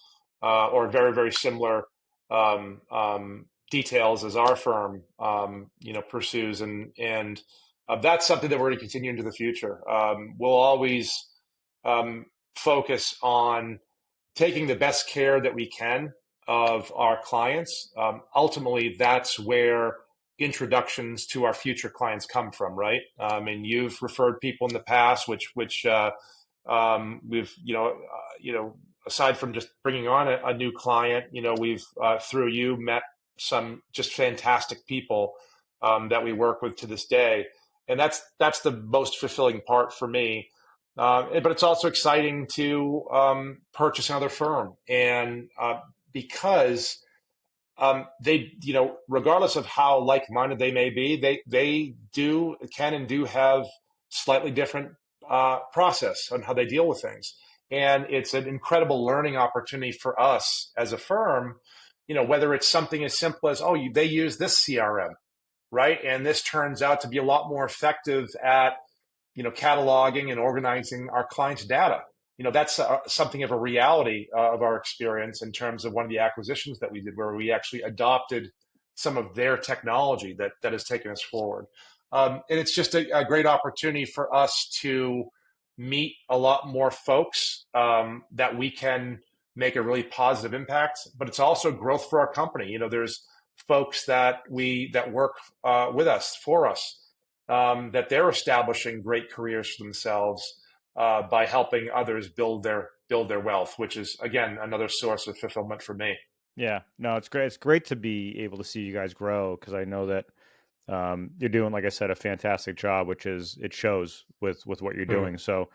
or very very similar details as our firm pursues, and that's something that we're going to continue into the future. We'll always focus on taking the best care that we can of our clients. Ultimately, that's where introductions to our future clients come from, right? And you've referred people in the past, which we've aside from just bringing on a new client, we've through you met some just fantastic people that we work with to this day, and that's the most fulfilling part for me. But it's also exciting to purchase another firm, and because they, regardless of how like-minded they may be, they can and do have slightly different process on how they deal with things, and it's an incredible learning opportunity for us as a firm. Whether it's something as simple as, they use this CRM, right, and this turns out to be a lot more effective at cataloging and organizing our clients' data. That's something of a reality of our experience in terms of one of the acquisitions that we did, where we actually adopted some of their technology that has taken us forward. And it's just a great opportunity for us to meet a lot more folks that we can make a really positive impact. But it's also growth for our company. There's folks that work with us, for us, that they're establishing great careers for themselves by helping others build their wealth, which is again another source of fulfillment for me. Yeah, no, it's great. It's great to be able to see you guys grow because I know that you're doing, like I said, a fantastic job, which it shows with what you're Hmm. doing. So,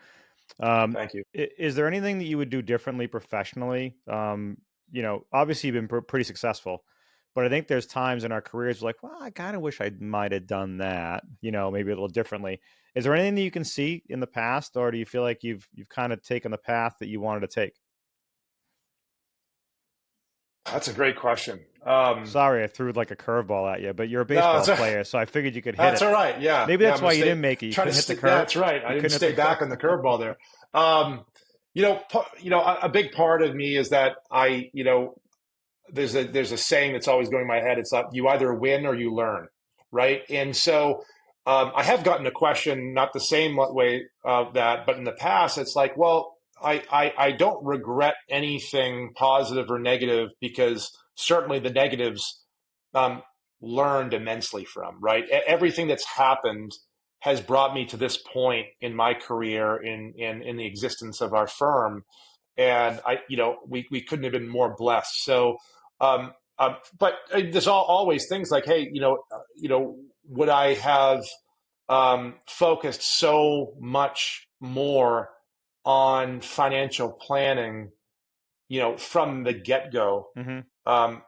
Thank you. is there anything that you would do differently professionally? Obviously you've been pretty successful, but I think there's times in our careers like, well, I kind of wish I might have done that, maybe a little differently. Is there anything that you can see in the past, or do you feel like you've kind of taken the path that you wanted to take? That's a great question. Sorry, I threw like a curveball at you, but you're a No, baseball player, so I figured you could hit that's it. all right. Yeah, Maybe yeah. that's I'm gonna why you stay didn't make it. You try to couldn't hit the stay. Yeah, curve. that's right. I You didn't couldn't hit the stay back curve. on the curveball there. Um, a big part of me is that there's a saying that's always going in my head. It's that you either win or you learn, right? And so I have gotten a question, not the same way that, but in the past, it's like, well, I don't regret anything positive or negative, because certainly the negatives um, learned immensely from, right? Everything that's happened has brought me to this point in my career, in the existence of our firm, and we couldn't have been more blessed. So, but there's always things like, hey, would I have focused so much more on financial planning, from the get go, Hmm.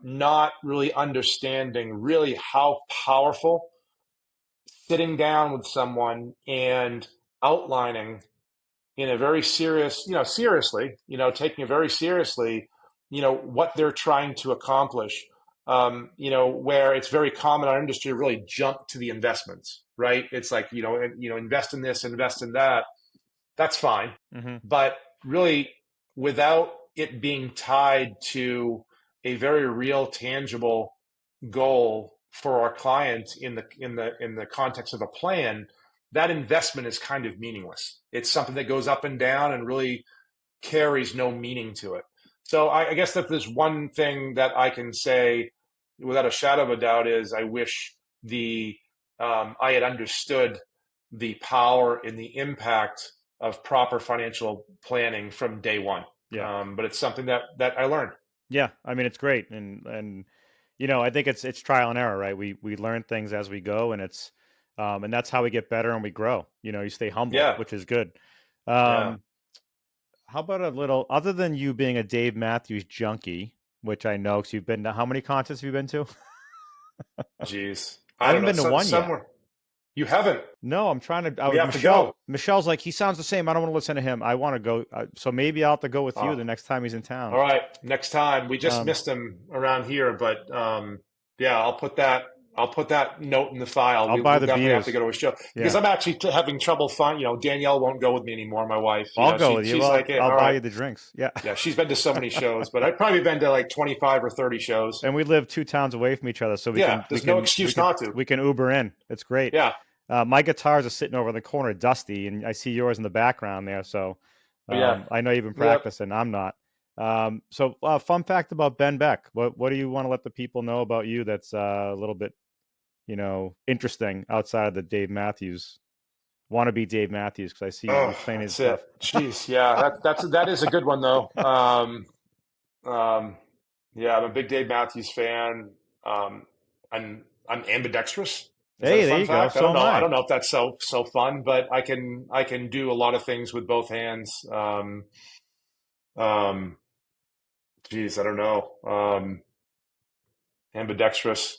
not really understanding really how powerful sitting down with someone and outlining in a very serious, seriously, taking it very seriously, what they're trying to accomplish. Where it's very common in our industry to really jump to the investments, right? It's like, invest in this, invest in that. That's fine. Hmm. But really, without it being tied to a very real, tangible goal for our client in the context of a plan, that investment is kind of meaningless. It's something that goes up and down and really carries no meaning to it. So I guess that there's one thing that I can say without a shadow of a doubt is I wish the I had understood the power and the impact of proper financial planning from day one. Yeah. But it's something that I learned. Yeah, I mean it's great, and I think it's trial and error, right? We learn things as we go, and that's how we get better and we grow. You stay humble, Yeah, which is good. yeah. Um, how about a little other than you being a Dave Matthews junkie, which I know because you've been to how many concerts have you been to? Geez, I I don't haven't know. been to one yet. Somewhere. You haven't. No, I'm trying to. We have to go. Michelle's like, he sounds the same. I don't want to listen to him. I want to go. So maybe I'll have to go with you Oh, the next time he's in town. all right. Next time. We just Um, missed him around here, but yeah, I'll put that note in the file. I'll buy We'll the definitely have to beers. go to a show because Yeah, I'm actually having trouble finding. Danielle won't go with me anymore. My wife. I'll go with you. She's Well, like, hey, I'll all buy right. you the drinks. Yeah. Yeah, she's been to so many shows, but I've probably been to like 25 or 30 shows. And we live 2 towns away from each other, so Yeah, there's no excuse not to. we can Uber in. It's great. Yeah. My guitars are sitting over in the corner, dusty, and I see yours in the background there. So Yeah. I know you've been Yep. practicing. I'm not. So fun fact about Ben Beck. What do you want to let the people know about you that's a little bit, interesting outside of the Dave Matthews, wannabe Dave Matthews? Because I see Oh, you playing his that's it. stuff. Jeez. Yeah, that is a good one though. Um, yeah, I'm a big Dave Matthews fan. I'm ambidextrous. Is that a Hey, there fun you go. fact? I So don't am know. I I. don't know if that's so fun, but I can do a lot of things with both hands. Um, Geez, I don't know. Ambidextrous.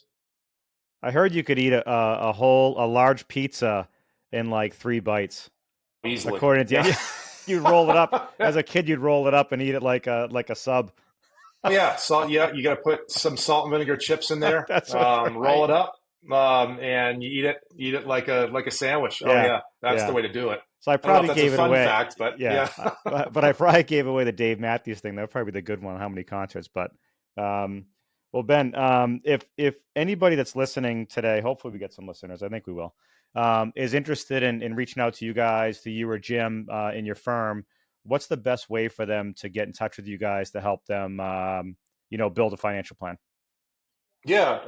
I heard you could eat a large pizza in like 3 bites. Easily. According to Yeah. you, you'd roll it up as a kid. You'd roll it up and eat it like a sub. Oh yeah, salt. Yeah, you got to put some salt and vinegar chips in there. That's Roll right. it up, and you eat it. Eat it like a sandwich. Oh Yeah, yeah, that's the yeah. way to do it. So I I don't know if probably that's a gave it fun away. fact, but Yeah, yeah. but I probably gave away the Dave Matthews thing. That would probably be the good one. How many concerts? But well, Ben, if anybody that's listening today, hopefully we get some listeners. I think we will. Is interested in reaching out to you guys, to you or Jim in your firm. What's the best way for them to get in touch with you guys to help them, build a financial plan? Yeah,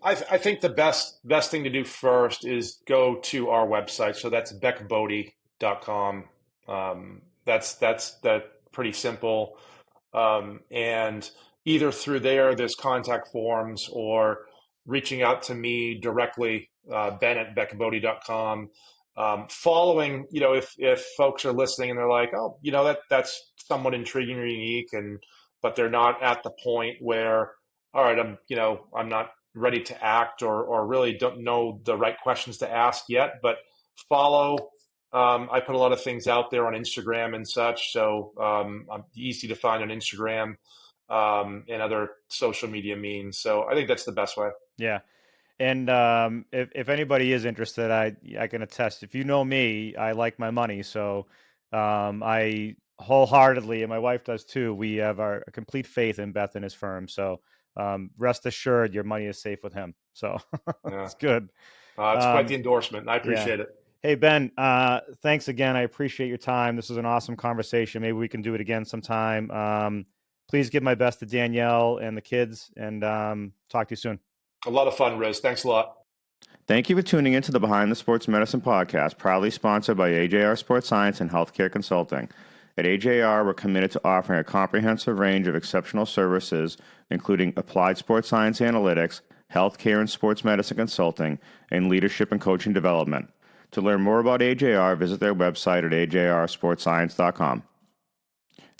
I think the best thing to do first is go to our website. So that's beckbode.com. That's pretty simple. And either through there's contact forms or reaching out to me directly, Ben at beckbode.com. Following, if folks are listening and they're like, oh, that's somewhat intriguing or unique, but they're not at the point where, all right, I'm not ready to act or really don't know the right questions to ask yet, but follow. I put a lot of things out there on Instagram and such, so I'm easy to find on Instagram and other social media means. So I think that's the best way. Yeah. And if anybody is interested, I can attest. If you know me, I like my money, so I wholeheartedly, and my wife does too. We have our complete faith in Beth and his firm. So rest assured, your money is safe with him. So Yeah, it's good. it's quite the Um, endorsement, and I yeah. appreciate it. Hey Ben, thanks again. I appreciate your time. This was an awesome conversation. Maybe we can do it again sometime. Please give my best to Danielle and the kids, and talk to you soon. A lot of fun, Riz. Thanks a lot. Thank you for tuning in to the Behind the Sports Medicine podcast, proudly sponsored by AJR Sports Science and Healthcare Consulting. At AJR, we're committed to offering a comprehensive range of exceptional services, including applied sports science analytics, healthcare and sports medicine consulting, and leadership and coaching development. To learn more about AJR, visit their website at ajrsportscience.com.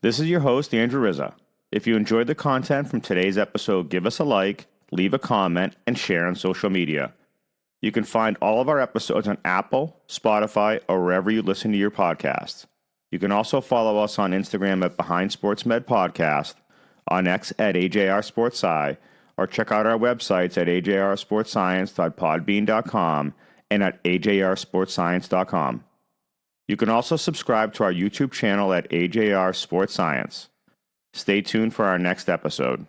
This is your host, Andrew Rizza. If you enjoyed the content from today's episode, give us a like, leave a comment, and share on social media. You can find all of our episodes on Apple, Spotify, or wherever you listen to your podcasts. You can also follow us on Instagram at Behind Sports Med Podcast, on X at AJR Sports Sci, or check out our websites at ajrsportscience.podbean.com and at ajrsportscience.com. You can also subscribe to our YouTube channel at AJR Sports Science. Stay tuned for our next episode.